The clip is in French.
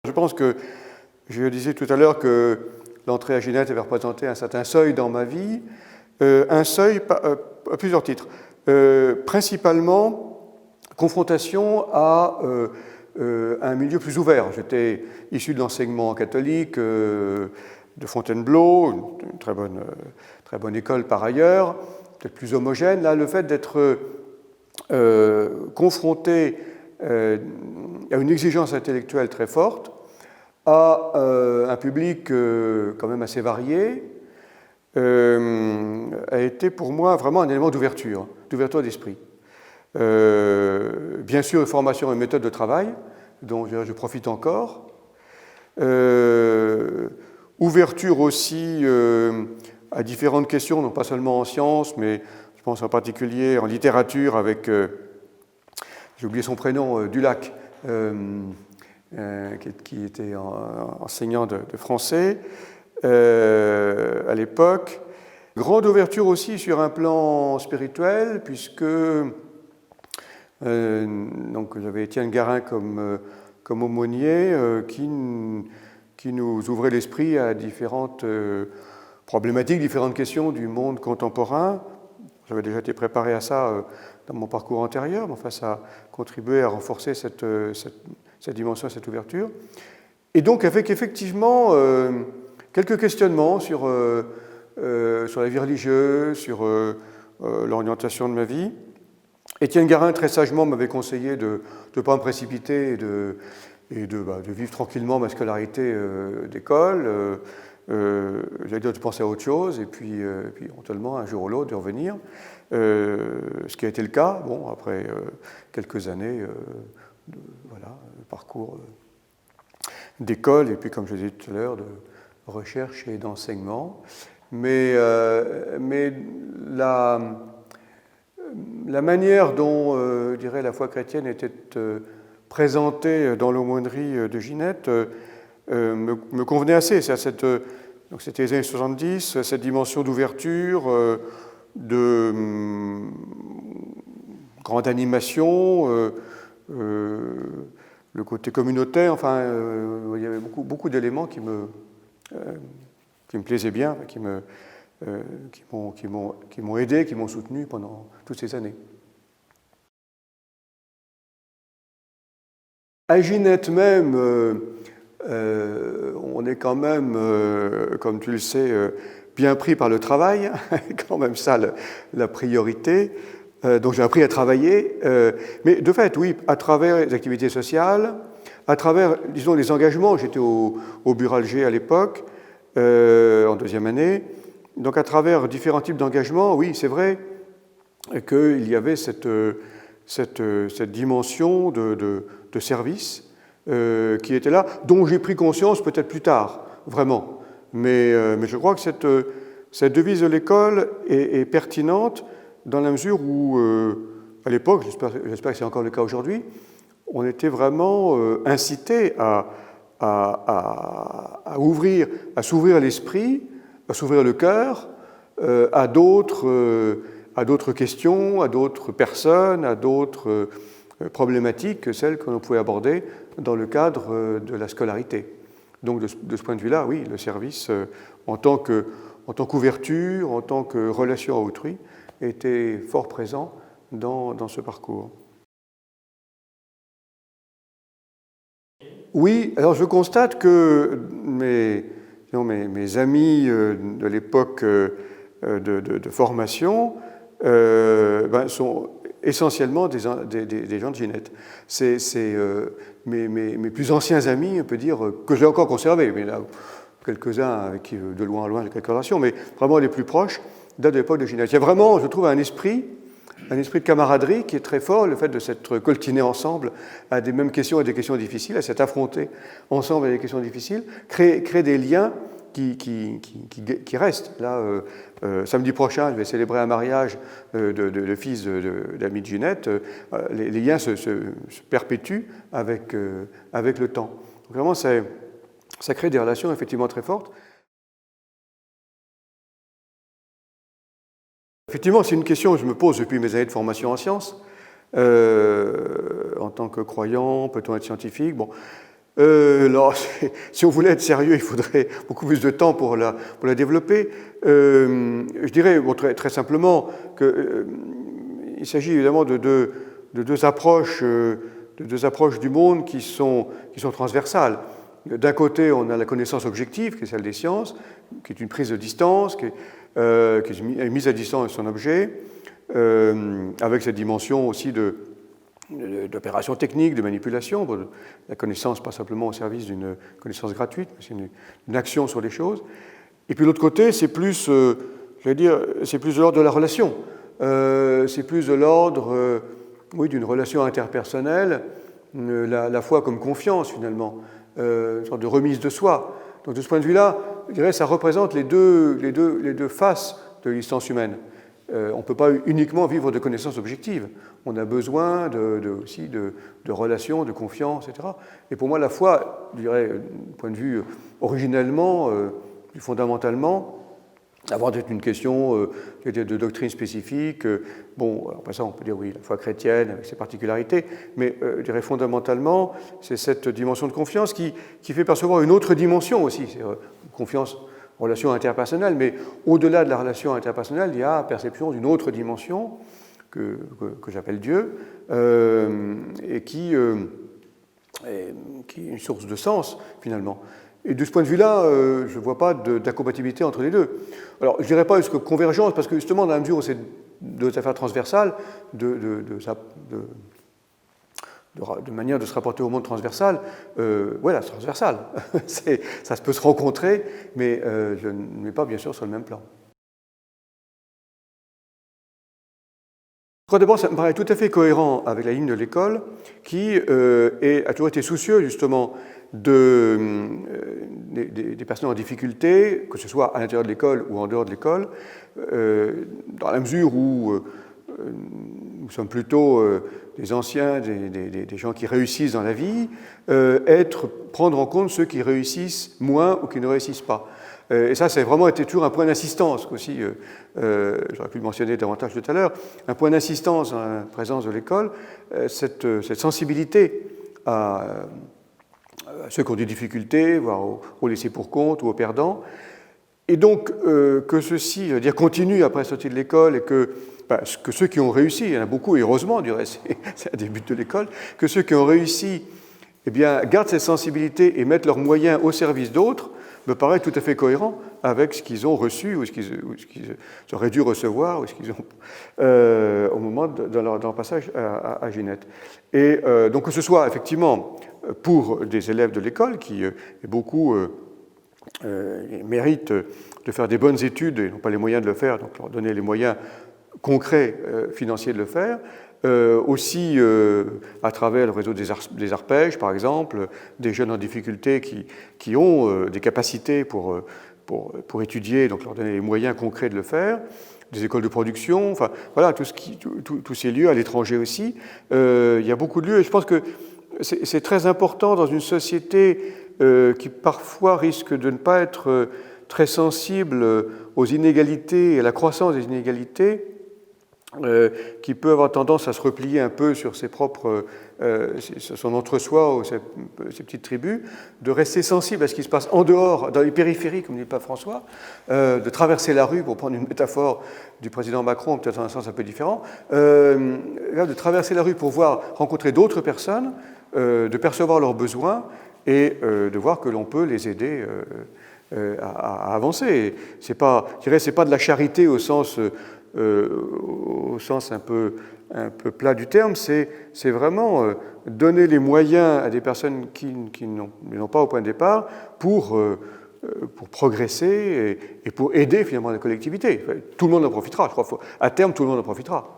Je pense que je disais tout à l'heure que l'entrée à Ginette avait représenté un certain seuil dans ma vie, un seuil à plusieurs titres. Principalement, confrontation à un milieu plus ouvert. J'étais issu de l'enseignement catholique de Fontainebleau, une très bonne école par ailleurs, peut-être plus homogène. Là, le fait d'être confronté à une exigence intellectuelle très forte, à un public quand même assez varié, a été pour moi vraiment un élément d'ouverture d'esprit. Bien sûr, une formation et une méthode de travail, dont je profite encore. Ouverture aussi à différentes questions, non pas seulement en sciences, mais je pense en particulier en littérature avec, j'ai oublié son prénom, Dulac, qui était enseignant de français à l'époque. Grande ouverture aussi sur un plan spirituel, puisque donc j'avais Étienne Garin comme aumônier qui nous ouvrait l'esprit à différentes problématiques, différentes questions du monde contemporain. J'avais déjà été préparé à ça dans mon parcours antérieur, mais enfin ça a contribué à renforcer cette dimension, cette ouverture. Et donc avec effectivement quelques questionnements sur la vie religieuse, sur l'orientation de ma vie. Étienne Garin, très sagement, m'avait conseillé de ne pas me précipiter et de vivre tranquillement ma scolarité d'école. J'allais dire de penser à autre chose, et puis éventuellement, un jour ou l'autre, de revenir. Ce qui a été le cas, bon, après quelques années de parcours d'école, et puis, comme je disais tout à l'heure, de recherche et d'enseignement. Mais la manière dont, je dirais, la foi chrétienne était présentée dans l'aumônerie de Ginette me convenait assez. Donc c'était les années 70, cette dimension d'ouverture, de grande animation, le côté communautaire, enfin, il y avait beaucoup d'éléments qui me plaisaient bien, qui m'ont aidé, qui m'ont soutenu pendant toutes ces années. À Ginette même, on est quand même, comme tu le sais, bien pris par le travail, quand même ça la priorité. Donc j'ai appris à travailler, mais de fait, oui, à travers les activités sociales, à travers, disons, les engagements. J'étais au Buralger à l'époque, en deuxième année. Donc à travers différents types d'engagements, oui, c'est vrai qu'il y avait cette dimension de service qui était là, dont j'ai pris conscience peut-être plus tard, vraiment. Mais je crois que cette devise de l'école est pertinente dans la mesure où, à l'époque, j'espère que c'est encore le cas aujourd'hui, on était vraiment incité à s'ouvrir l'esprit, à s'ouvrir le cœur à d'autres questions, à d'autres personnes, à d'autres problématiques que celles que l'on pouvait aborder dans le cadre de la scolarité. Donc de ce point de vue-là, oui, le service en tant qu'ouverture, en tant que relation à autrui, était fort présent dans ce parcours. Oui, alors je constate que mes amis de l'époque de formation sont essentiellement des gens de Ginette. C'est mes plus anciens amis, on peut dire, que j'ai encore conservés, mais là, quelques-uns avec qui, de loin en loin, j'ai quelques relations, mais vraiment les plus proches datent de l'époque de Ginette. Il y a vraiment, je trouve, un esprit de camaraderie qui est très fort, le fait de s'être coltinés ensemble à des mêmes questions et des questions difficiles, à s'être affrontés ensemble à des questions difficiles, crée des liens qui restent. Là, samedi prochain, je vais célébrer un mariage de fils d'amis de Ginette. Les liens se perpétuent avec le temps. Donc, vraiment, ça crée des relations effectivement très fortes. Effectivement, c'est une question que je me pose depuis mes années de formation en sciences. En tant que croyant, peut-on être scientifique ? Bon, Alors, si on voulait être sérieux, il faudrait beaucoup plus de temps pour la développer. Je dirais très simplement qu'il s'agit évidemment de deux approches du monde qui sont transversales. D'un côté, on a la connaissance objective, qui est celle des sciences, qui est une prise de distance, qui est mise à distance de son objet, avec cette dimension aussi d'opération technique, de manipulation, la connaissance pas simplement au service d'une connaissance gratuite, mais c'est une action sur les choses. Et puis l'autre côté, c'est plus, c'est plus de l'ordre de la relation. C'est plus de l'ordre, d'une relation interpersonnelle, la foi comme confiance finalement, une sorte de remise de soi. Donc de ce point de vue-là, je dirais, ça représente les deux faces de l'existence humaine. On ne peut pas uniquement vivre de connaissances objectives. On a besoin aussi de relations, de confiance, etc. Et pour moi, la foi, je dirais, du point de vue originellement, fondamentalement, avant d'être une question de doctrine spécifique, bon, après ça, on peut dire oui, la foi chrétienne avec ses particularités, mais je dirais fondamentalement, c'est cette dimension de confiance qui fait percevoir une autre dimension aussi, c'est confiance, relation interpersonnelle, mais au-delà de la relation interpersonnelle, il y a la perception d'une autre dimension que j'appelle Dieu, et qui est une source de sens, finalement. Et de ce point de vue-là, je ne vois pas d'incompatibilité entre les deux. Alors, je ne dirais pas jusqu'à convergence, parce que justement, dans la mesure où c'est deux affaires transversales, de manière de se rapporter au monde transversal, voilà, c'est transversal. Ça peut se rencontrer, mais je ne mets pas, bien sûr, sur le même plan. D'abord, ça me paraît tout à fait cohérent avec la ligne de l'école, qui a toujours été soucieux, justement, des personnes en difficulté, que ce soit à l'intérieur de l'école ou en dehors de l'école, dans la mesure où nous sommes plutôt des anciens, des gens qui réussissent dans la vie, prendre en compte ceux qui réussissent moins ou qui ne réussissent pas. Et ça a vraiment été toujours un point d'assistance aussi, j'aurais pu le mentionner davantage tout à l'heure, un point d'assistance dans la présence de l'école, cette sensibilité à ceux qui ont des difficultés, voire aux laissés pour compte ou aux perdants. Et donc, que ceci, continue après la sortie de l'école et que ceux qui ont réussi, il y en a beaucoup, et heureusement, du reste, c'est un des buts de l'école, que ceux qui ont réussi gardent cette sensibilité et mettent leurs moyens au service d'autres, me paraît tout à fait cohérent avec ce qu'ils ont reçu ou ce qu'ils auraient dû recevoir ou ce qu'ils ont au moment de leur passage à Ginette. Et donc que ce soit effectivement pour des élèves de l'école qui beaucoup méritent de faire des bonnes études et n'ont pas les moyens de le faire, donc leur donner les moyens concrets financiers de le faire, aussi à travers le réseau des arpèges, par exemple, des jeunes en difficulté qui ont des capacités pour étudier, donc leur donner les moyens concrets de le faire, des écoles de production, enfin voilà, tous ces lieux, à l'étranger aussi. Il y a beaucoup de lieux, et je pense que c'est très important dans une société qui parfois risque de ne pas être très sensible aux inégalités et à la croissance des inégalités, qui peut avoir tendance à se replier un peu sur ses propres, son entre-soi ou ses petites tribus, de rester sensible à ce qui se passe en dehors, dans les périphéries, comme dit le pape François, de traverser la rue, pour prendre une métaphore du président Macron, peut-être dans un sens un peu différent, de traverser la rue pour rencontrer d'autres personnes, de percevoir leurs besoins et de voir que l'on peut les aider à avancer. C'est pas de la charité au sens un peu plat du terme, c'est vraiment donner les moyens à des personnes qui n'ont pas au point de départ pour progresser et pour aider finalement la collectivité. Tout le monde en profitera, je crois. À terme, tout le monde en profitera.